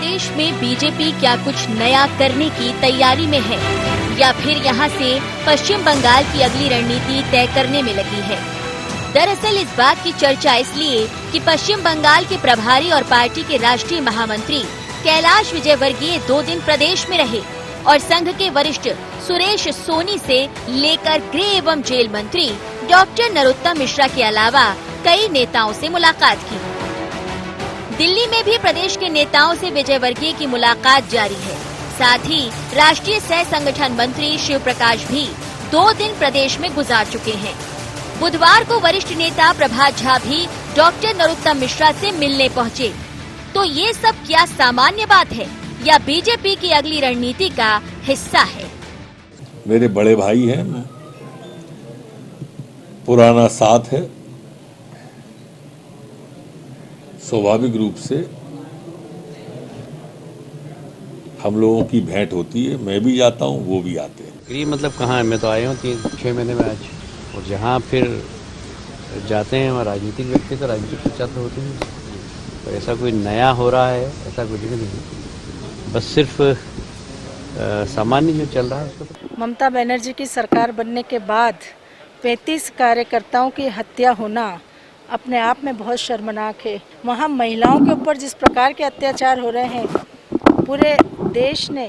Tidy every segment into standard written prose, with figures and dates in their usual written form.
प्रदेश में बीजेपी क्या कुछ नया करने की तैयारी में है या फिर यहां से पश्चिम बंगाल की अगली रणनीति तय करने में लगी है? दरअसल इस बात की चर्चा इसलिए कि पश्चिम बंगाल के प्रभारी और पार्टी के राष्ट्रीय महामंत्री कैलाश विजयवर्गीय 2 दिन प्रदेश में रहे और संघ के वरिष्ठ सुरेश सोनी से लेकर गृह एवं जेल मंत्री डॉक्टर नरोत्तम मिश्रा के अलावा कई नेताओं से मुलाकात की। दिल्ली में भी प्रदेश के नेताओं से विजयवर्गीय की मुलाकात जारी है। साथ ही राष्ट्रीय सह संगठन मंत्री शिव प्रकाश भी 2 दिन प्रदेश में गुजार चुके हैं। बुधवार को वरिष्ठ नेता प्रभात झा भी डॉक्टर नरोत्तम मिश्रा से मिलने पहुंचे। तो ये सब क्या सामान्य बात है या बीजेपी की अगली रणनीति का हिस्सा है? मेरे बड़े भाई हैं, पुराना साथ है, स्वाभाविक रूप से हम लोगों की भेंट होती है। मैं भी जाता हूँ, वो भी आते हैं। ये मतलब कहाँ है? मैं तो आया हूँ 3-6 महीने में आज, और जहाँ फिर जाते हैं वहाँ राजनीतिक व्यक्ति तो राजनीतिक चर्चा तो होती है। तो ऐसा कोई नया हो रहा है ऐसा कुछ भी नहीं, बस सिर्फ सामान्य जो चल रहा है उसको। ममता बनर्जी की सरकार बनने के बाद 35 कार्यकर्ताओं की हत्या होना अपने आप में बहुत शर्मनाक है। वहाँ महिलाओं के ऊपर जिस प्रकार के अत्याचार हो रहे हैं, पूरे देश ने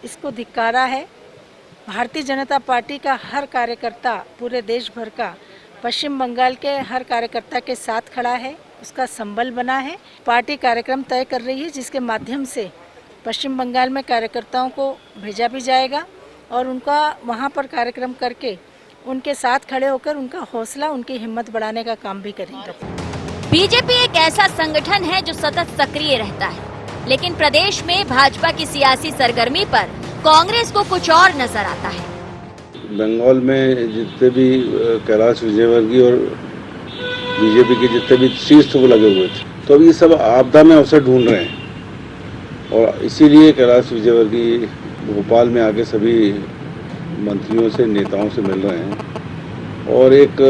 इसको धिक्कारा है। भारतीय जनता पार्टी का हर कार्यकर्ता, पूरे देश भर का, पश्चिम बंगाल के हर कार्यकर्ता के साथ खड़ा है, उसका संबल बना है। पार्टी कार्यक्रम तय कर रही है जिसके माध्यम से पश्चिम बंगाल में कार्यकर्ताओं को भेजा भी जाएगा और उनका वहाँ पर कार्यक्रम करके उनके साथ खड़े होकर उनका हौसला, उनकी हिम्मत बढ़ाने का काम भी करेंगे। बीजेपी एक ऐसा संगठन है जो सतत सक्रिय रहता है, लेकिन प्रदेश में भाजपा की सियासी सरगर्मी पर कांग्रेस को कुछ और नजर आता है। बंगाल में जितने भी कैलाश विजयवर्गीय और बीजेपी के जितने भी शीर्ष वो लगे हुए थे, तो अभी सब आपदा में अवसर ढूंढ रहे हैं और इसीलिए कैलाश विजयवर्गीय भोपाल में आके सभी मंत्रियों से, नेताओं से मिल रहे हैं और एक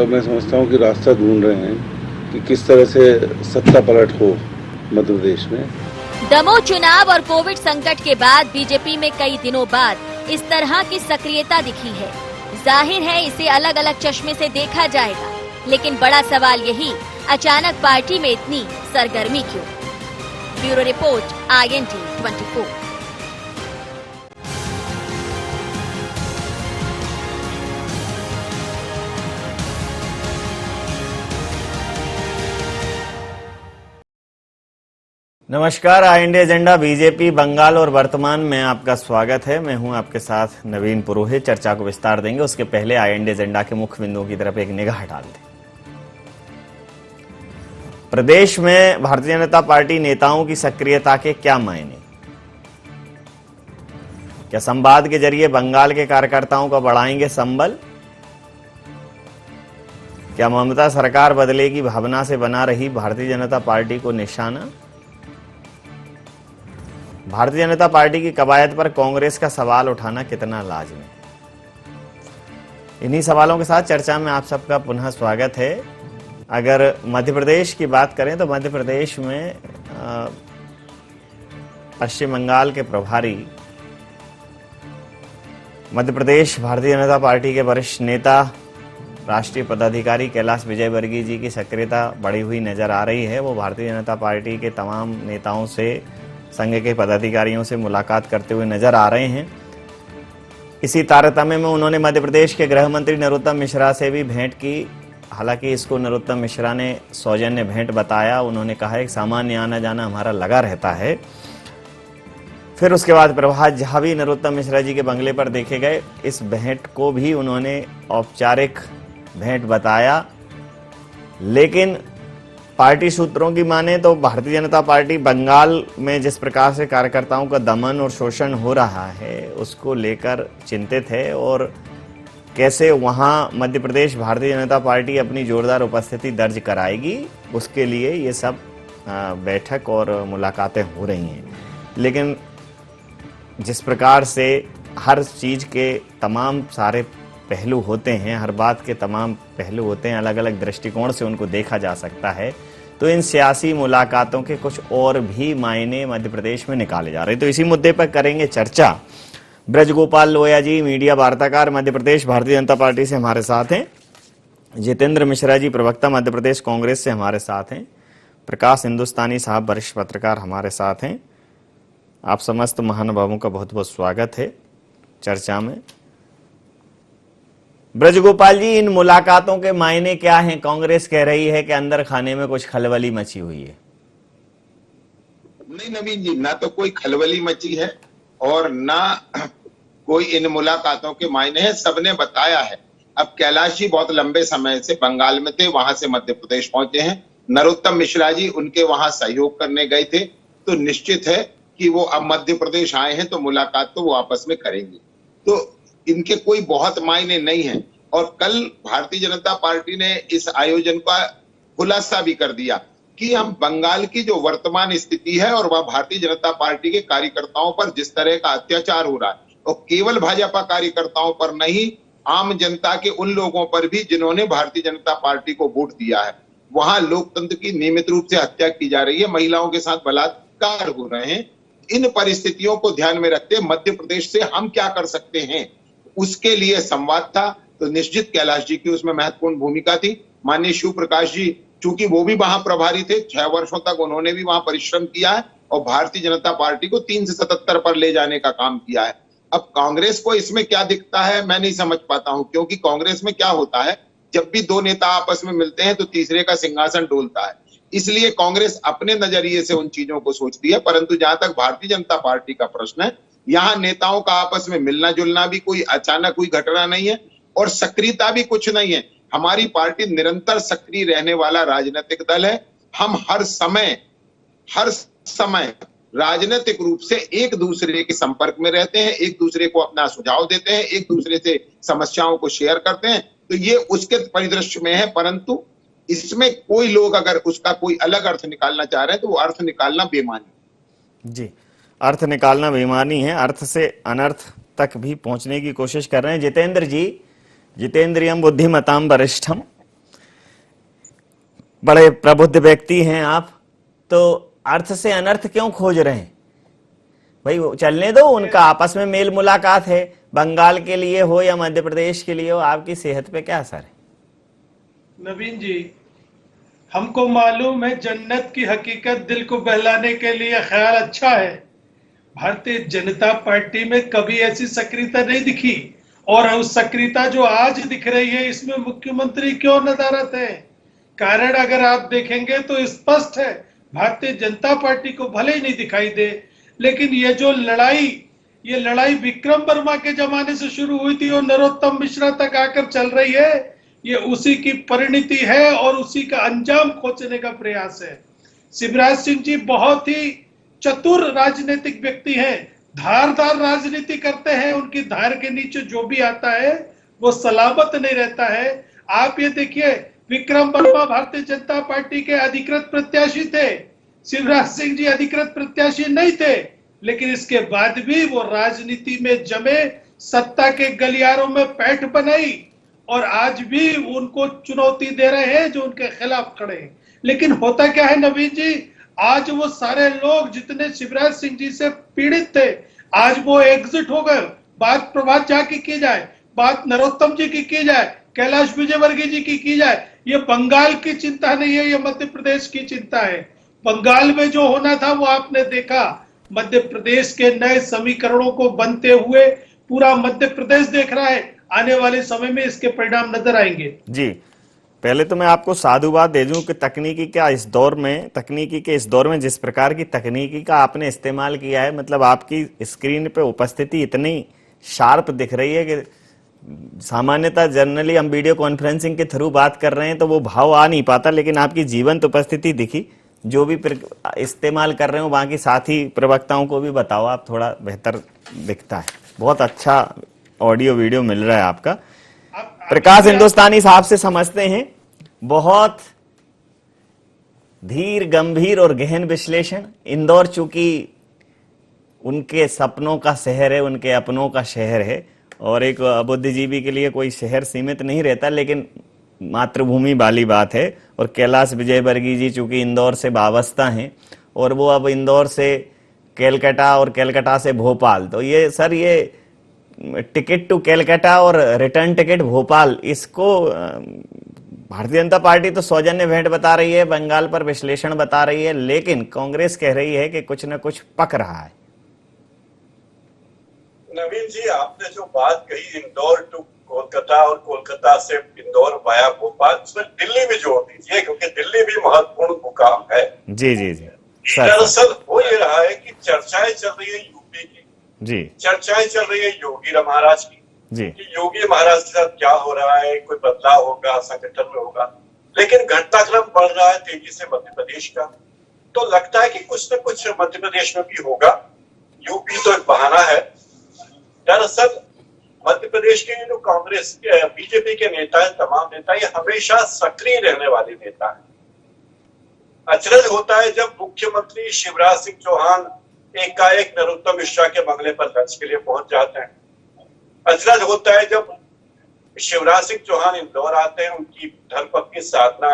मैं समझता हूँ कि रास्ता ढूंढ रहे हैं कि किस तरह से सत्ता पलट हो मध्य प्रदेश में। दमोह चुनाव और कोविड संकट के बाद बीजेपी में कई दिनों बाद इस तरह की सक्रियता दिखी है। जाहिर है इसे अलग अलग चश्मे से देखा जाएगा, लेकिन बड़ा सवाल यही, अचानक पार्टी में इतनी सरगर्मी क्यों? Bureau report, IND 24। नमस्कार, IND एजेंडा बीजेपी बंगाल और वर्तमान में आपका स्वागत है। मैं हूं आपके साथ नवीन पुरोहित। चर्चा को विस्तार देंगे, उसके पहले IND एजेंडा के मुख्य बिंदुओं की तरफ एक निगाह डालते हैं। प्रदेश में भारतीय जनता पार्टी नेताओं की सक्रियता के क्या मायने? क्या संवाद के जरिए बंगाल के कार्यकर्ताओं का बढ़ाएंगे संबल? क्या ममता सरकार बदले की भावना से बना रही भारतीय जनता पार्टी को निशाना? भारतीय जनता पार्टी की कवायद पर कांग्रेस का सवाल उठाना कितना लाज़मी? इन्हीं सवालों के साथ चर्चा में आप सबका पुनः स्वागत है। अगर मध्य प्रदेश की बात करें तो मध्य प्रदेश में पश्चिम बंगाल के प्रभारी, मध्य प्रदेश भारतीय जनता पार्टी के वरिष्ठ नेता, राष्ट्रीय पदाधिकारी कैलाश विजयवर्गीय जी की सक्रियता बढ़ी हुई नजर आ रही है। वो भारतीय जनता पार्टी के तमाम नेताओं से, संघ के पदाधिकारियों से मुलाकात करते हुए नजर आ रहे हैं। इसी तारतम्य में उन्होंने मध्य प्रदेश के गृह मंत्री नरोत्तम मिश्रा से भी भेंट की। हालांकि इसको नरोत्तम मिश्रा ने सौजन्य भेंट बताया। उन्होंने कहा है कि सामान्य आना जाना हमारा लगा रहता है। फिर उसके बाद प्रभात झा भी नरोत्तम मिश्रा जी के बंगले पर देखे गए। इस भेंट को भी उन्होंने औपचारिक भेंट बताया, लेकिन पार्टी सूत्रों की माने तो भारतीय जनता पार्टी बंगाल में जिस प्रकार से कार्यकर्ताओं का दमन और शोषण हो रहा है उसको लेकर चिंतित है और कैसे वहां मध्य प्रदेश भारतीय जनता पार्टी अपनी जोरदार उपस्थिति दर्ज कराएगी, उसके लिए ये सब बैठक और मुलाकातें हो रही हैं। लेकिन जिस प्रकार से हर चीज़ के तमाम सारे पहलू होते हैं, हर बात के तमाम पहलू होते हैं, अलग अलग दृष्टिकोण से उनको देखा जा सकता है, तो इन सियासी मुलाकातों के कुछ और भी मायने मध्य प्रदेश में निकाले जा रहे हैं। तो इसी मुद्दे पर करेंगे चर्चा। ब्रजगोपाल लोया जी मीडिया वार्ताकार मध्य प्रदेश भारतीय जनता पार्टी से हमारे साथ हैं। जितेंद्र मिश्रा जी प्रवक्ता मध्य प्रदेश कांग्रेस से हमारे साथ हैं। प्रकाश हिंदुस्तानी साहब वरिष्ठ पत्रकार हमारे साथ हैं। आप समस्त महानुभावों का बहुत बहुत स्वागत है चर्चा में। ब्रजगोपाल जी, इन मुलाकातों के मायने क्या हैं? कांग्रेस कह रही है कि अंदर खाने में कुछ खलबली मची हुई है। नहीं नवीन जी, ना तो कोई खलबली मची है और ना कोई इन मुलाकातों के मायने हैं। सबने बताया है। अब कैलाश जी बहुत लंबे समय से बंगाल में थे, वहां से मध्य प्रदेश पहुंचे हैं। नरोत्तम मिश्रा जी उनके वहां सहयोग करने गए थे, तो निश्चित है कि वो अब मध्य प्रदेश आए हैं तो मुलाकात तो वो आपस में करेंगे। तो इनके कोई बहुत मायने नहीं है। और कल भारतीय जनता पार्टी ने इस आयोजन का खुलासा भी कर दिया कि हम बंगाल की जो वर्तमान स्थिति है और वह भारतीय जनता पार्टी के कार्यकर्ताओं पर जिस तरह का अत्याचार हो रहा है, और केवल भाजपा कार्यकर्ताओं पर नहीं, आम जनता के उन लोगों पर भी जिन्होंने भारतीय जनता पार्टी को वोट दिया है, वहां लोकतंत्र की नियमित रूप से हत्या की जा रही है, महिलाओं के साथ बलात्कार हो रहे हैं। इन परिस्थितियों को ध्यान में रखते मध्य प्रदेश से हम क्या कर सकते हैं, उसके लिए संवाद था। तो निश्चित कैलाश जी की उसमें महत्वपूर्ण भूमिका थी। माननीय शिव प्रकाश जी, चूंकि वो भी वहां प्रभारी थे, 6 वर्षों तक उन्होंने भी वहां परिश्रम किया है और भारतीय जनता पार्टी को 3 से 77 पर ले जाने का काम किया है। अब कांग्रेस को इसमें क्या दिखता है मैं नहीं समझ पाता हूं, क्योंकि कांग्रेस में क्या होता है, जब भी 2 नेता आपस में मिलते हैं तो तीसरे का सिंहासन डोलता है। इसलिए कांग्रेस अपने नजरिए से उन चीजों को सोचती है। परंतु जहां तक भारतीय जनता पार्टी का प्रश्न है, यहाँ नेताओं का आपस में मिलना जुलना भी कोई अचानक हुई घटना नहीं है और सक्रियता भी कुछ नहीं है। हमारी पार्टी निरंतर सक्रिय रहने वाला राजनीतिक दल है। हम हर समय राजनीतिक रूप से एक दूसरे के संपर्क में रहते हैं, एक दूसरे को अपना सुझाव देते हैं, एक दूसरे से समस्याओं को शेयर करते हैं। तो ये उसके परिदृश्य में है। परंतु इसमें कोई लोग अगर उसका कोई अलग अर्थ निकालना चाह रहे हैं तो वो अर्थ निकालना बेमानी। जी, अर्थ निकालना बेमानी है। अर्थ से अनर्थ तक भी पहुंचने की कोशिश कर रहे हैं। जितेंद्र जी, जितेंद्रियम बुद्धिमताम वरिष्ठम, बड़े प्रबुद्ध व्यक्ति हैं आप, तो अर्थ से अनर्थ क्यों खोज रहे हैं? भाई चलने दो, उनका आपस में मेल मुलाकात है। बंगाल के लिए हो या मध्य प्रदेश के लिए हो, आपकी सेहत पे क्या असर है? नवीन जी, हमको मालूम है जन्नत की हकीकत दिल को बहलाने के लिए ख्याल अच्छा है। भारतीय जनता पार्टी में कभी ऐसी सक्रियता नहीं दिखी और उस सक्रियता जो आज दिख रही है इसमें मुख्यमंत्री क्यों नदारत है? कारण अगर आप देखेंगे तो स्पष्ट है। भारतीय जनता पार्टी को भले ही नहीं दिखाई दे, लेकिन ये जो लड़ाई विक्रम वर्मा के जमाने से शुरू हुई थी और नरोत्तम मिश्रा तक आकर चल रही है, ये उसी की परिणति है और उसी का अंजाम खोजने का प्रयास है। शिवराज सिंह जी बहुत ही चतुर राजनीतिक व्यक्ति हैं, धारदार राजनीति करते हैं। उनकी धार के नीचे जो भी आता है वो सलामत नहीं रहता है। आप ये देखिए, विक्रम वर्मा भारतीय जनता पार्टी के अधिकृत प्रत्याशी थे, शिवराज सिंह जी अधिकृत प्रत्याशी नहीं थे, लेकिन इसके बाद भी वो राजनीति में जमे, सत्ता के गलियारों में पैठ बनाई और आज भी उनको चुनौती दे रहे हैं जो उनके खिलाफ खड़े हैं। लेकिन होता क्या है नवीन जी, आज वो सारे लोग जितने शिवराज सिंह जी से पीड़ित थे, आज वो एग्जिट हो गए। बात प्रभात झा की जाए, बात नरोत्तम जी की जाए, कैलाश विजयवर्गीय जी की जाए, ये बंगाल की चिंता नहीं है, ये मध्य प्रदेश की चिंता है। बंगाल में जो होना था वो आपने देखा। मध्य प्रदेश के नए समीकरणों को बनते हुए पूरा मध्य प्रदेश देख रहा है। आने वाले समय में इसके परिणाम नजर आएंगे। जी, पहले तो मैं आपको साधुवाद दे दूं कि तकनीकी के इस दौर में जिस प्रकार की तकनीकी का आपने इस्तेमाल किया है, मतलब आपकी स्क्रीन पे उपस्थिति इतनी शार्प दिख रही है कि सामान्यतः जनरली हम वीडियो कॉन्फ्रेंसिंग के थ्रू बात कर रहे हैं तो वो भाव आ नहीं पाता, लेकिन आपकी जीवंत उपस्थिति दिखी। जो भी इस्तेमाल कर रहे हो बाकी साथी प्रवक्ताओं को भी बताओ, आप थोड़ा बेहतर दिखता है। बहुत अच्छा ऑडियो वीडियो मिल रहा है आपका। प्रकाश हिंदुस्तानी साहब से समझते हैं, बहुत धीर गंभीर और गहन विश्लेषण। इंदौर चूंकि उनके सपनों का शहर है, उनके अपनों का शहर है और एक बुद्धिजीवी के लिए कोई शहर सीमित नहीं रहता, लेकिन मातृभूमि वाली बात है। और कैलाश विजयवर्गीय जी चूंकि इंदौर से वाबस्ता हैं और वो अब इंदौर से कैलकाटा और कैलकाटा से भोपाल, तो ये सर ये टिकट टू कैलकाटा और रिटर्न टिकट भोपाल, इसको भारतीय जनता पार्टी तो सौजन्य भेंट बता रही है, बंगाल पर विश्लेषण बता रही है, लेकिन कांग्रेस कह रही है कि कुछ न कुछ पक रहा है। नवीन जी, आपने जो बात कही इंदौर टू कोलकाता और कोलकाता से इंदौर वाया भोपाल, उसमें दिल्ली भी जोड़ दीजिए क्योंकि दिल्ली भी महत्वपूर्ण मुकाम है। जी जी जी दरअसल हो ये रहा है कि चर्चाएं चल रही है यूपी की, जी चर्चाएं चल रही है योगी महाराज की जी कि योगी महाराज के साथ क्या हो रहा है, कोई बदलाव होगा, संगठन में होगा, लेकिन घटनाक्रम बढ़ रहा है तेजी से मध्य प्रदेश का। तो लगता है कि कुछ न कुछ मध्य प्रदेश में भी होगा। यूपी तो एक बहाना है। दरअसल मध्य प्रदेश के जो कांग्रेस बीजेपी के नेता है, तमाम नेता, ये हमेशा सक्रिय रहने वाले नेता है। अचरज होता है जब मुख्यमंत्री शिवराज सिंह चौहान एकाएक नरोत्तम मिश्रा के बंगले पर लंच के लिए पहुंच जाते हैं। अचरज होता है जब शिवराज सिंह चौहान इंदौर आते हैं, उनकी धर्मपत्नी साधना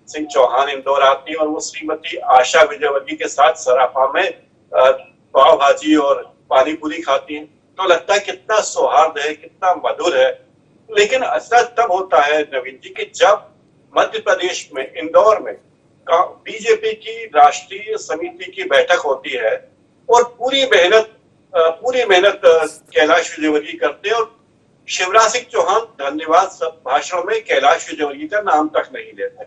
सिंह चौहान इंदौर आती है और वो श्रीमती आशा विजयवर्गीय के साथ सराफा में पाव भाजी और पानी पूरी खाती हैं। तो लगता है कितना सौहार्द है, कितना मधुर है। लेकिन अचरज तब होता है नवीन जी कि जब मध्य प्रदेश में इंदौर में बीजेपी की राष्ट्रीय समिति की बैठक होती है और पूरी मेहनत कैलाश विजयवर्गीय करते हैं और शिवराज सिंह चौहान धन्यवाद भाषण में कैलाश विजयवर्गीय का नाम तक नहीं लेते।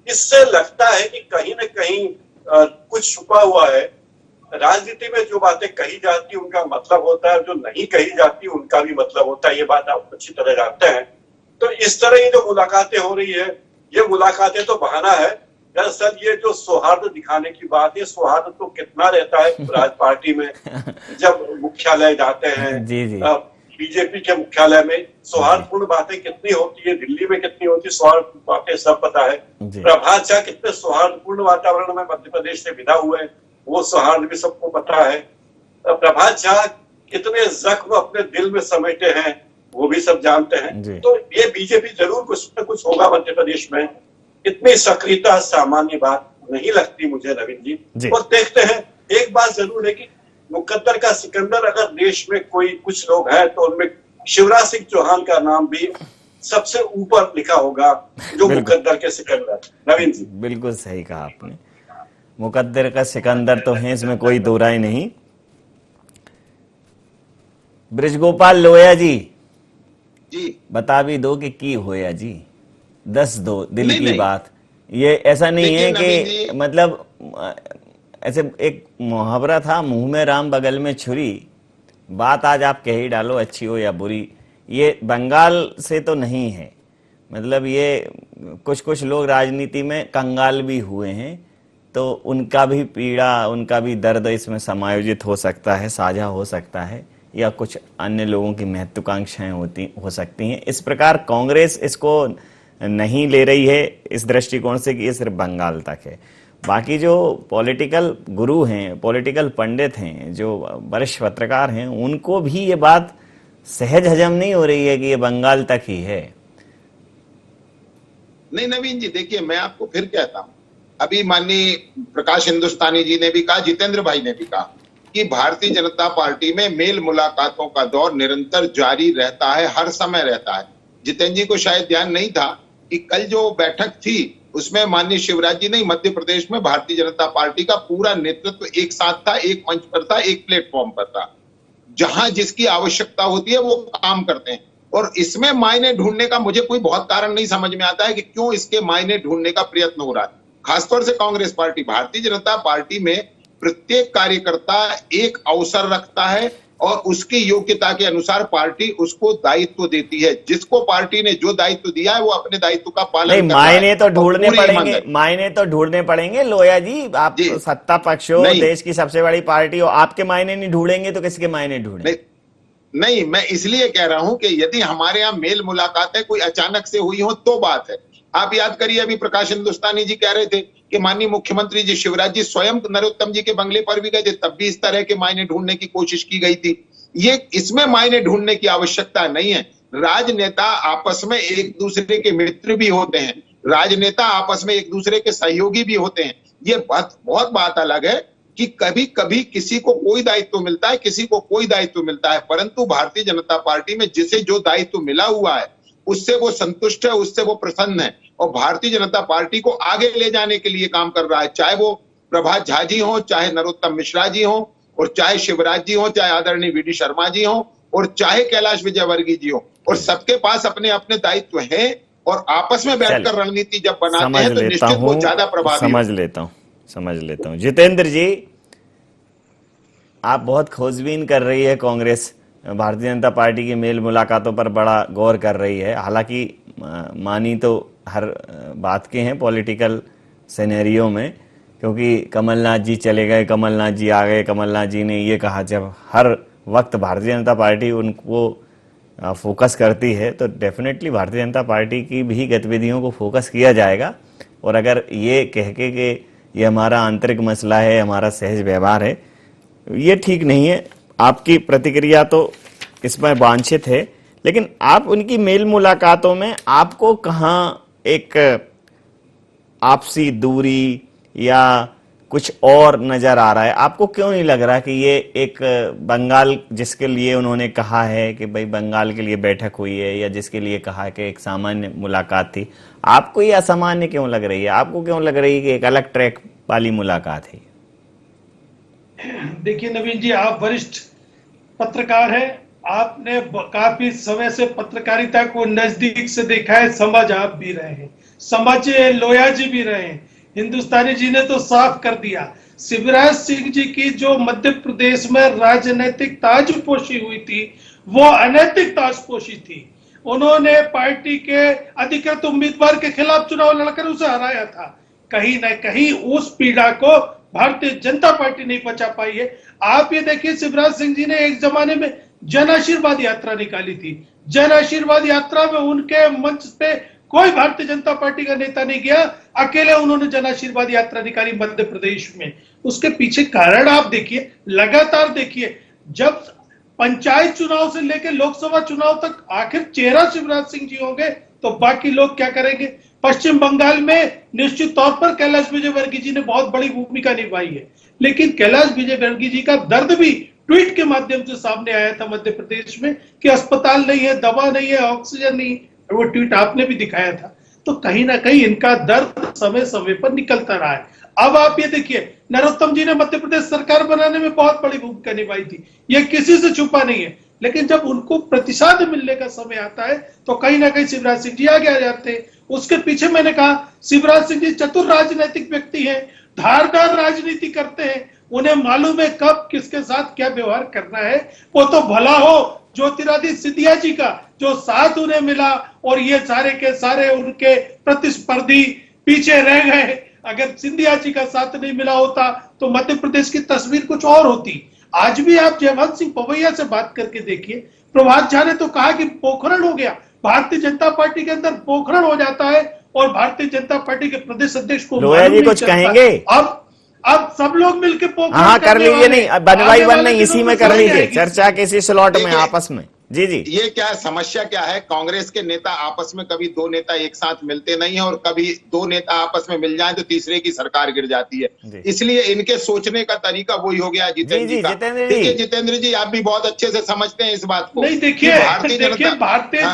इससे लगता है कि कहीं न कहीं कुछ छुपा हुआ है। राजनीति में जो बातें कही जाती है उनका मतलब होता है, जो नहीं कही जाती उनका भी मतलब होता है। ये बात आप अच्छी तरह जानते हैं। तो इस तरह ये जो मुलाकातें हो रही है, ये मुलाकातें तो बहाना है। दरअसल ये जो सौहार्द दिखाने की बात है, सौहार्द तो कितना रहता है राज पार्टी में। जब मुख्यालय जाते हैं जी जी बीजेपी के मुख्यालय में, सौहार्दपूर्ण बातें कितनी होती है, दिल्ली में कितनी होती है सौहार्द बातें सब पता है। प्रभात झा कितने सौहार्दपूर्ण वातावरण में मध्य प्रदेश से विदा हुए, वो सौहार्द भी सबको पता है। प्रभात झा कितने जख्म अपने दिल में समेटे हैं, वो भी सब जानते हैं। तो ये बीजेपी जरूर कुछ न कुछ होगा मध्य प्रदेश में। इतनी सक्रियता सामान्य बात नहीं लगती मुझे नवीन जी। और देखते हैं, एक बात जरूर है कि मुकद्दर का सिकंदर अगर देश में कोई कुछ लोग हैं तो उनमें शिवराज सिंह चौहान का नाम भी सबसे ऊपर लिखा होगा, जो मुकद्दर के सिकंदर। नवीन जी बिल्कुल सही कहा आपने, मुकद्दर का सिकंदर तो है, इसमें कोई दो राय नहीं। ब्रिजगोपाल लोया जी बता भी दो कि की होया जी, 10 दो दिल की बात। ये ऐसा नहीं है कि मतलब ऐसे एक मुहावरा था, मुंह में राम बगल में छुरी, बात आज आप कह ही डालो अच्छी हो या बुरी। ये बंगाल से तो नहीं है, मतलब ये कुछ लोग राजनीति में कंगाल भी हुए हैं, तो उनका भी पीड़ा, उनका भी दर्द इसमें समायोजित हो सकता है, साझा हो सकता है, या कुछ अन्य लोगों की महत्वाकांक्षाएं हो सकती हैं। इस प्रकार कांग्रेस इसको नहीं ले रही है इस दृष्टिकोण से कि ये सिर्फ बंगाल तक है। बाकी जो पॉलिटिकल गुरु हैं, पॉलिटिकल पंडित हैं, जो वरिष्ठ पत्रकार हैं, उनको भी ये बात सहज हजम नहीं हो रही है कि ये बंगाल तक ही है। नहीं नवीन जी, देखिए मैं आपको फिर कहता हूं, अभी माननीय प्रकाश हिंदुस्तानी जी ने भी कहा, जितेंद्र भाई ने भी कहा कि भारतीय जनता पार्टी में मेल मुलाकातों का दौर निरंतर जारी रहता है, हर समय रहता है। जितेंद्र जी को शायद ध्यान नहीं था कि कल जो बैठक थी उसमें माननीय शिवराज जी नहीं, मध्य प्रदेश में भारतीय जनता पार्टी का पूरा नेतृत्व एक साथ था, एक मंच पर था, एक प्लेटफॉर्म पर था। जहां जिसकी आवश्यकता होती है वो काम करते हैं। और इसमें मायने ढूंढने का मुझे कोई बहुत कारण नहीं समझ में आता है कि क्यों इसके मायने ढूंढने का प्रयत्न हो रहा है। खासतौर से कांग्रेस पार्टी, भारतीय जनता पार्टी में प्रत्येक कार्यकर्ता एक अवसर रखता है और उसकी योग्यता के अनुसार पार्टी उसको दायित्व देती है। जिसको पार्टी ने जो दायित्व दिया है वो अपने दायित्व का पालन करता है। मायने तो ढूंढने पड़ेंगे, मायने तो ढूंढने पड़ेंगे लोया जी। आप सत्ता पक्ष हो, देश की सबसे बड़ी पार्टी हो, आपके मायने नहीं ढूंढेंगे तो किसके मायने ढूंढेंगे? नहीं, मैं इसलिए कह रहा हूं कि यदि हमारे यहाँ मेल मुलाकातें कोई अचानक से हुई हो तो बात है। आप याद करिए, अभी प्रकाश हिंदुस्तानी जी कह रहे थे कि माननीय मुख्यमंत्री जी शिवराज जी स्वयं नरोत्तम जी के बंगले पर भी गए थे, तब भी इस तरह के मायने ढूंढने की कोशिश की गई थी। ये इसमें मायने ढूंढने की आवश्यकता नहीं है। राजनेता आपस में एक दूसरे के मित्र भी होते हैं, राजनेता आपस में एक दूसरे के सहयोगी भी होते हैं। ये बहुत बात अलग है कि कभी कभी किसी को कोई दायित्व मिलता है, किसी को कोई दायित्व मिलता है, परंतु भारतीय जनता पार्टी में जिसे जो दायित्व मिला हुआ है उससे वो संतुष्ट है, उससे वो प्रसन्न है और भारतीय जनता पार्टी को आगे ले जाने के लिए काम कर रहा है। चाहे वो प्रभात झा जी हो, चाहे नरोत्तम मिश्रा जी हो, और चाहे शिवराज जी हो, चाहे आदरणीय वीडी शर्मा जी हो, और चाहे कैलाश विजयवर्गीय जी हो, और सबके पास अपने अपने दायित्व हैं और आपस में बैठकर रणनीति जब बनाते हैं तो निश्चित वो ज्यादा प्रभावी। समझ लेता हूँ। जितेंद्र जी, आप बहुत खोजबीन कर रही है कांग्रेस भारतीय जनता पार्टी की मेल मुलाकातों पर बड़ा गौर कर रही है। हालांकि मानी तो हर बात के हैं पॉलिटिकल सिनेरियो में, क्योंकि कमलनाथ जी चले गए, कमलनाथ जी आ गए, कमलनाथ जी ने ये कहा। जब हर वक्त भारतीय जनता पार्टी उनको फोकस करती है तो डेफिनेटली भारतीय जनता पार्टी की भी गतिविधियों को फोकस किया जाएगा। और अगर ये कह के कि ये हमारा आंतरिक मसला है, हमारा सहज व्यवहार है, ये ठीक नहीं है। आपकी प्रतिक्रिया तो इसमें वांछित है, लेकिन आप उनकी मेल मुलाकातों में आपको कहाँ एक आपसी दूरी या कुछ और नजर आ रहा है? आपको क्यों नहीं लग रहा कि ये एक बंगाल जिसके लिए उन्होंने कहा है कि भाई बंगाल के लिए बैठक हुई है, या जिसके लिए कहा है कि एक सामान्य मुलाकात थी, आपको ये असामान्य क्यों लग रही है? आपको क्यों लग रही है कि एक अलग ट्रैक वाली मुलाकात है? देखिए नवीन जी, आप वरिष्ठ पत्रकार हैं, आपने काफी समय से पत्रकारिता को नजदीक से देखा है, समझ आप भी रहे हैं, समझे लोया जी भी रहे हैं, हिंदुस्तानी जी ने तो साफ कर दिया। शिवराज सिंह जी की जो मध्य प्रदेश में राजनीतिक ताजपोशी हुई थी वो अनैतिक ताजपोशी थी। उन्होंने पार्टी के अधिकृत उम्मीदवार के खिलाफ चुनाव लड़कर उसे हराया था। कहीं ना कहीं उस पीड़ा को भारतीय जनता पार्टी नहीं बचा पाई है। आप ये देखिए, शिवराज सिंह जी ने एक जमाने में जन आशीर्वाद यात्रा निकाली थी। जन आशीर्वाद यात्रा में उनके मंच पे कोई भारतीय जनता पार्टी का नेता नहीं गया, अकेले उन्होंने जन आशीर्वाद यात्रा निकाली मध्य प्रदेश में। उसके पीछे कारण आप देखिए, लगातार देखिए, जब पंचायत चुनाव से लेकर लोकसभा चुनाव तक आखिर चेहरा शिवराज सिंह जी होंगे तो बाकी लोग क्या करेंगे। पश्चिम बंगाल में निश्चित तौर पर कैलाश विजयवर्गीय जी ने बहुत बड़ी भूमिका निभाई है, लेकिन कैलाश विजयवर्गीय जी का दर्द भी ट्वीट के माध्यम से सामने आया था मध्य प्रदेश में कि अस्पताल नहीं है, दवा नहीं है, ऑक्सीजन नहीं, वो ट्वीट आपने भी दिखाया था। तो कहीं ना कहीं इनका दर्द समय समय पर निकलता रहा है। अब आप ये देखिए, नरोत्तम जी ने मध्य प्रदेश सरकार बनाने में बहुत बड़ी भूमिका निभाई थी, ये किसी से छुपा नहीं है, लेकिन जब उनको प्रतिसाद मिलने का समय आता है तो कहीं ना कहीं शिवराज सिंह जी आगे आ जाते हैं। उसके पीछे मैंने कहा, शिवराज सिंह जी चतुर राजनीतिक व्यक्ति हैं, धारदार राजनीति करते हैं, उन्हें मालूम है कब किसके साथ क्या व्यवहार करना है। वो तो भला हो ज्योतिरादित्य सिंधिया जी का जो साथ उन्हें मिला और ये सारे के सारे उनके प्रतिस्पर्धी पीछे रह गए। अगर सिंधिया जी का साथ नहीं मिला होता तो मध्य प्रदेश की तस्वीर कुछ और होती। आज भी आप जयवंत सिंह पवैया से बात करके देखिए, प्रभात झा ने तो कहा कि पोखरण हो गया, भारतीय जनता पार्टी के अंदर पोखरण हो जाता है और भारतीय जनता पार्टी के प्रदेश अध्यक्ष को लोया जी कुछ कहेंगे? अब सब लोग मिलकर पोखरण हाँ कर लीजिए, नहीं बनवाई बन नहीं, इसी में कर लीजिए चर्चा, किसी स्लॉट में आपस में। जी जी, ये क्या समस्या क्या है, कांग्रेस के नेता आपस में कभी दो नेता एक साथ मिलते नहीं है, और कभी दो नेता आपस में मिल जाएं तो तीसरे की सरकार गिर जाती है। इसलिए इनके सोचने का तरीका वही हो गया जितेंद्र जी का। देखिए जितेंद्र जी, आप भी बहुत अच्छे से समझते हैं इस बात को। नहीं देखिए, भारतीय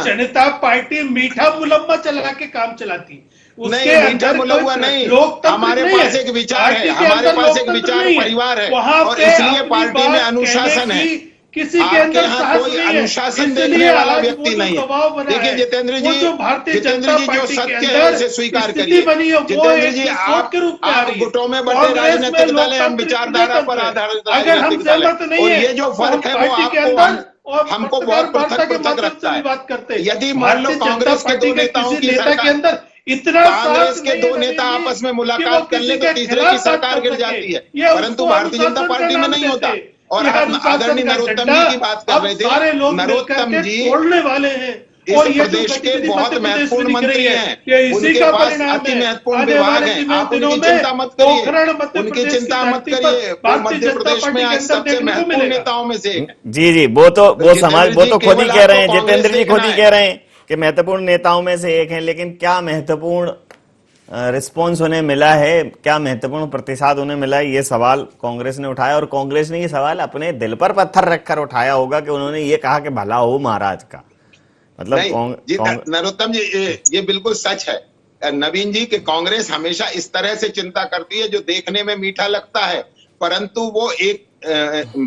जनता पार्टी मीठा मुलम्मा चला के काम चलाती, नहीं मीठा मुलम्मा नहीं, हमारे पास एक विचार है, हमारे पास एक विचार परिवार है, और इसलिए पार्टी में अनुशासन है। किसी के अंदर कोई अनुशासन देखने वाला व्यक्ति नहीं है। देखिए जितेंद्र जी, जो सत्य है उसे स्वीकार करिए। जितेंद्र जी, आप गुटों में बड़े राजनीतिक दल है, हम विचारधारा पर आधारित राजनीतिक दल है, और ये जो फर्क है वो आपको हमको बहुत पृथक रखता है। यदि मान लो कांग्रेस के दो नेताओं की सरकार, कांग्रेस के दो नेता आपस में मुलाकात कर ले तो तीसरे की सरकार गिर जाती है, परंतु भारतीय जनता पार्टी में नहीं होता। और आप आदरणीय नरोत्तम जी की बात कर रहे थे, नरोत्तम जी तोड़ने वाले हैं, इस और ये जो प्रदेश के गतिविधि बहुत मध्य प्रदेश में महत्वपूर्ण दिख रही मंत्री है, हैं, ये इसी उनके का पास परिणाम अति है। महत्वपूर्ण आने विभाग वाले हैं, आप दिनों उनकी में चिंता मत करिए। पोखरण मध्य उनकी प्रदेश की चिंता मत धरती करिए, पर वो भारतीय मध्य जनता प्रदेश पार्टी में के आज अंदर सबसे देखने को महत्वपूर्ण मिलेगा। नेताओं में से एक है। जी जी, वो जितेंद्र तो जी खुद ही केवल कह रहे हैं, आपको जितेंद्र जी कांग्रेस खुद ही देखना कह रहे हैं कि महत्वपूर्ण नेताओं में से एक हैं, लेकिन क्या महत्वपूर्ण रिस्पॉन्स उन्हें मिला है, क्या महत्वपूर्ण प्रतिसाद उन्हें मिला है, ये सवाल कांग्रेस ने उठाया। और कांग्रेस ने ये सवाल अपने दिल पर पत्थर रखकर उठाया होगा कि उन्होंने ये कहा कि भला हो महाराज का। मतलब नहीं नरोत्तम जी, ये बिल्कुल सच है नवीन जी कि कांग्रेस हमेशा इस तरह से चिंता करती है जो देखने में मीठा लगता है, परंतु वो एक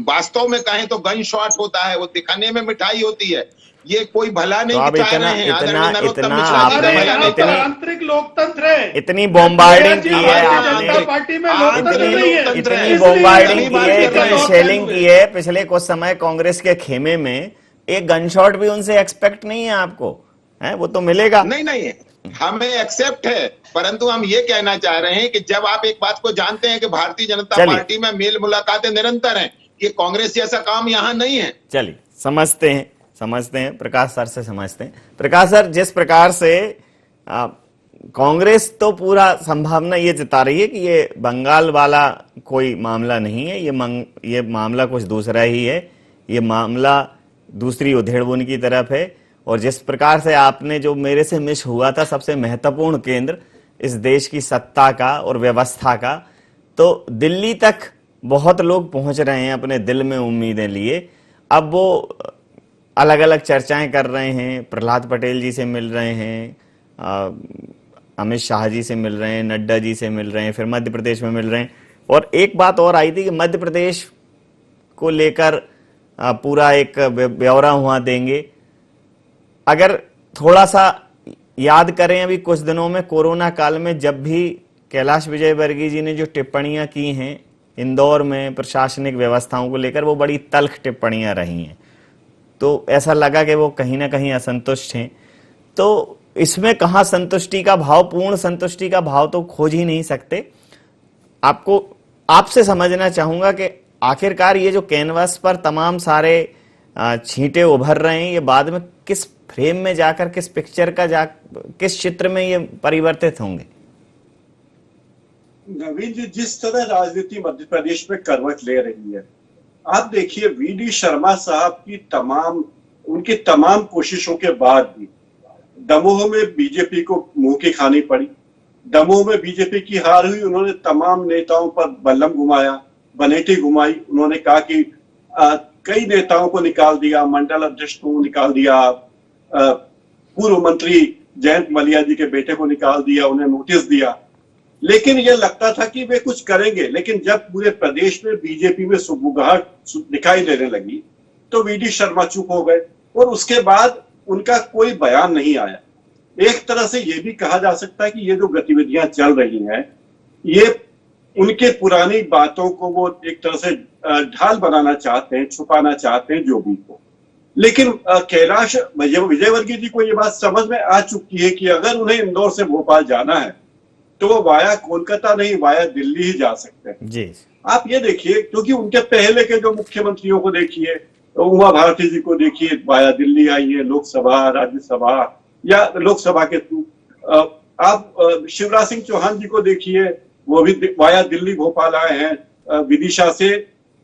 वास्तव में कहें तो गन शॉट होता है, वो दिखाने में मिठाई होती है। ये कोई भला नहीं तो चाह रहे हैं। आदरणीय नरोत्तम मिश्रा जी आपने भला नहीं इतनी आंतरिक लोकतंत्र है, इतनी बॉम्बार्डिंग की है भारतीय जनता पार्टी में लोकतंत्र नहीं है, इतनी बॉम्बार्डिंग की है, इतनी शेलिंग की है पिछले कुछ समय कांग्रेस के खेमे में, एक गनशॉट भी उनसे एक्सपेक्ट नहीं है आपको, है वो तो मिलेगा। नहीं हमें एक्सेप्ट है, परंतु हम ये कहना चाह रहे हैं कि जब आप एक बात को जानते हैं कि भारतीय जनता पार्टी में मेल मुलाकातें निरंतर हैं, ये कांग्रेस जैसा काम यहाँ नहीं है। चलिए समझते हैं, प्रकाश सर से समझते हैं। प्रकाश सर, जिस प्रकार से कांग्रेस तो पूरा संभावना ये जता रही है कि ये बंगाल वाला कोई मामला नहीं है, ये मामला कुछ दूसरा ही है, ये मामला दूसरी उधेड़बुन की तरफ है। और जिस प्रकार से आपने जो मेरे से मिस हुआ था सबसे महत्वपूर्ण केंद्र इस देश की सत्ता का और व्यवस्था का, तो दिल्ली तक बहुत लोग पहुंच रहे हैं अपने दिल में उम्मीदें लिए। अब वो अलग अलग चर्चाएं कर रहे हैं, प्रहलाद पटेल जी से मिल रहे हैं, अमित शाह जी से मिल रहे हैं, नड्डा जी से मिल रहे हैं, फिर मध्य प्रदेश में मिल रहे हैं। और एक बात और आई थी कि मध्य प्रदेश को लेकर पूरा एक ब्यौरा वहां देंगे। अगर थोड़ा सा याद करें, अभी कुछ दिनों में कोरोना काल में जब भी कैलाश विजयवर्गीय जी ने जो टिप्पणियां की हैं इंदौर में प्रशासनिक व्यवस्थाओं को लेकर, वो बड़ी तल्ख टिप्पणियां रही हैं, तो ऐसा लगा कि वो कहीं ना कहीं असंतुष्ट हैं। तो इसमें कहाँ संतुष्टि का भाव, पूर्ण संतुष्टि का भाव तो खोज ही नहीं सकते। आपसे समझना चाहूंगा कि आखिरकार ये जो कैनवास पर तमाम सारे छींटे उभर रहे हैं, ये बाद में किस फ्रेम में जाकर, किस पिक्चर का किस चित्र में ये परिवर्तित होंगे? नवीन जी, जिस तरह राजनीति मध्य प्रदेश में करवट ले रही है, आप देखिए वीडी शर्मा साहब की उनकी तमाम कोशिशों के बाद भी दमोह में बीजेपी को मुंह की खानी पड़ी। दमोह में बीजेपी की हार हुई, उन्होंने तमाम नेताओं पर बल्लम घुमाया, बनेटी घुमाई। उन्होंने कहा कि कई नेताओं को निकाल दिया, मंडल अध्यक्ष को निकाल दिया, पूर्व मंत्री जयंत मलिया जी के बेटे को निकाल दिया, उन्हें नोटिस दिया। लेकिन यह लगता था कि वे कुछ करेंगे, लेकिन जब पूरे प्रदेश में बीजेपी में सुगबुगाहट दिखाई देने लगी तो वीडी शर्मा चुप हो गए और उसके बाद उनका कोई बयान नहीं आया। एक तरह से यह भी कहा जा सकता है कि ये जो गतिविधियां चल रही हैं, ये उनके पुरानी बातों को वो एक तरह से ढाल बनाना चाहते हैं, छुपाना चाहते हैं, जो भी हो। लेकिन कैलाश विजयवर्गीय जी को ये बात समझ में आ चुकी है कि अगर उन्हें इंदौर से भोपाल जाना है तो वो वाया कोलकाता नहीं, वाया दिल्ली ही जा सकते हैं जी। आप ये देखिए, क्योंकि उनके पहले के जो मुख्यमंत्रियों को देखिए, उमा भारती जी को देखिए, वाया दिल्ली आई है, लोकसभा, राज्यसभा या लोकसभा के थ्रू। आप शिवराज सिंह चौहान जी को देखिए, वो भी वाया दिल्ली भोपाल आए हैं, विदिशा से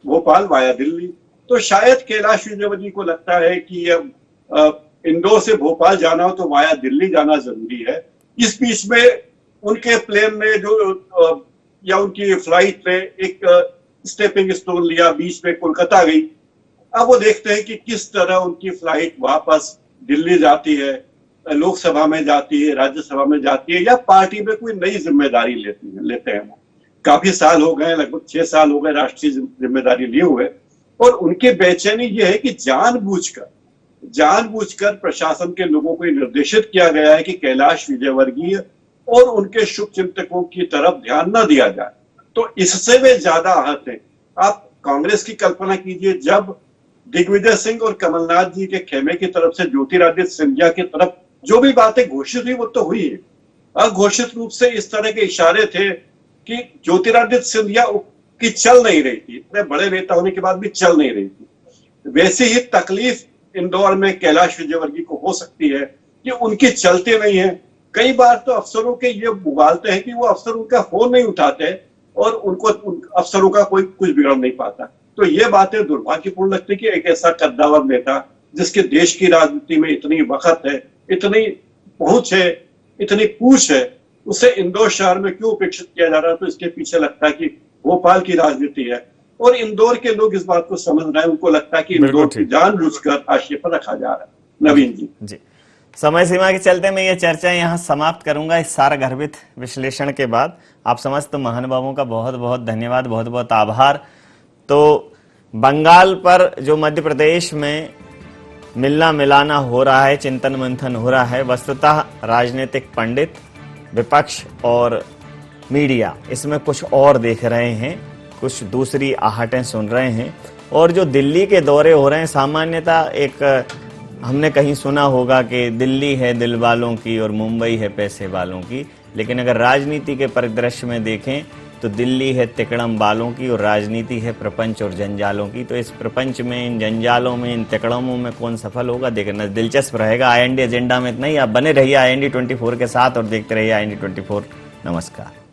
भोपाल वाया दिल्ली। तो शायद कैलाश विजयवर्गीय को लगता है कि अब इंदौर से भोपाल जाना हो तो वाया दिल्ली जाना जरूरी है। इस बीच में उनके प्लेन ने जो या उनकी फ्लाइट ने एक स्टेपिंग स्टोन लिया, बीच में कोलकाता गई। अब वो देखते हैं कि किस तरह उनकी फ्लाइट वापस दिल्ली जाती है, लोकसभा में जाती है, राज्यसभा में जाती है, या पार्टी में कोई नई जिम्मेदारी लेते हैं। काफी साल हो गए, लगभग 6 साल हो गए राष्ट्रीय जिम्मेदारी लिए हुए, और उनकी बेचैनी ये है कि जानबूझकर प्रशासन के लोगों को निर्देशित किया गया है कि कैलाश विजयवर्गीय और उनके शुभ चिंतकों की तरफ ध्यान न दिया जाए। तो इससे वे ज्यादा आहत हैं। आप कांग्रेस की कल्पना कीजिए, जब दिग्विजय सिंह और कमलनाथ जी के खेमे की तरफ से ज्योतिरादित्य सिंधिया की तरफ जो भी बातें घोषित हुई वो तो हुई है। अघोषित रूप से इस तरह के इशारे थे कि ज्योतिरादित्य सिंधिया की चल नहीं रही थी, इतने बड़े नेता होने के बाद भी चल नहीं रही थी। वैसे ही तकलीफ इंदौर में कैलाश विजयवर्गीय को हो सकती है कि उनके चलते नहीं है। कई बार तो अफसरों के ये उबालते हैं कि वो अफसर उनका फोन नहीं उठाते और उनको अफसरों का कोई कुछ बिगड़ नहीं पाता। तो ये बातें दुर्भाग्यपूर्ण लगती है कि एक ऐसा कद्दावर नेता जिसके देश की राजनीति में इतनी वक्त है, इतनी पहुंच है, इतनी पूछ है, उसे इंदौर शहर में क्यों उपेक्षित किया जा रहा है। तो इसके पीछे लगता है कि भोपाल की राजनीति है और इंदौर के लोग इस बात को समझ रहे हैं। उनको लगता है कि इंदौर की जानबूझकर हाशिए पर रखा जा रहा है। नवीन जी समय सीमा के चलते मैं ये चर्चा यहाँ समाप्त करूंगा। इस सारा गर्भित विश्लेषण के बाद आप समस्त महानुभावों का बहुत बहुत धन्यवाद, बहुत बहुत आभार। तो बंगाल पर जो मध्य प्रदेश में मिलना मिलाना हो रहा है, चिंतन मंथन हो रहा है, वस्तुतः राजनीतिक पंडित, विपक्ष और मीडिया इसमें कुछ और देख रहे हैं, कुछ दूसरी आहटें सुन रहे हैं। और जो दिल्ली के दौरे हो रहे हैं, सामान्यतः एक हमने कहीं सुना होगा कि दिल्ली है दिल वालों की और मुंबई है पैसे वालों की, लेकिन अगर राजनीति के परिदृश्य में देखें तो दिल्ली है तिकड़म वालों की और राजनीति है प्रपंच और जंजालों की। तो इस प्रपंच में, इन जंजालों में, इन तिकड़मों में कौन सफल होगा देखना दिलचस्प रहेगा। IND एजेंडा में इतना ही। आप बने रहिए IND 24 के साथ और देखते रहिए IND 24। नमस्कार।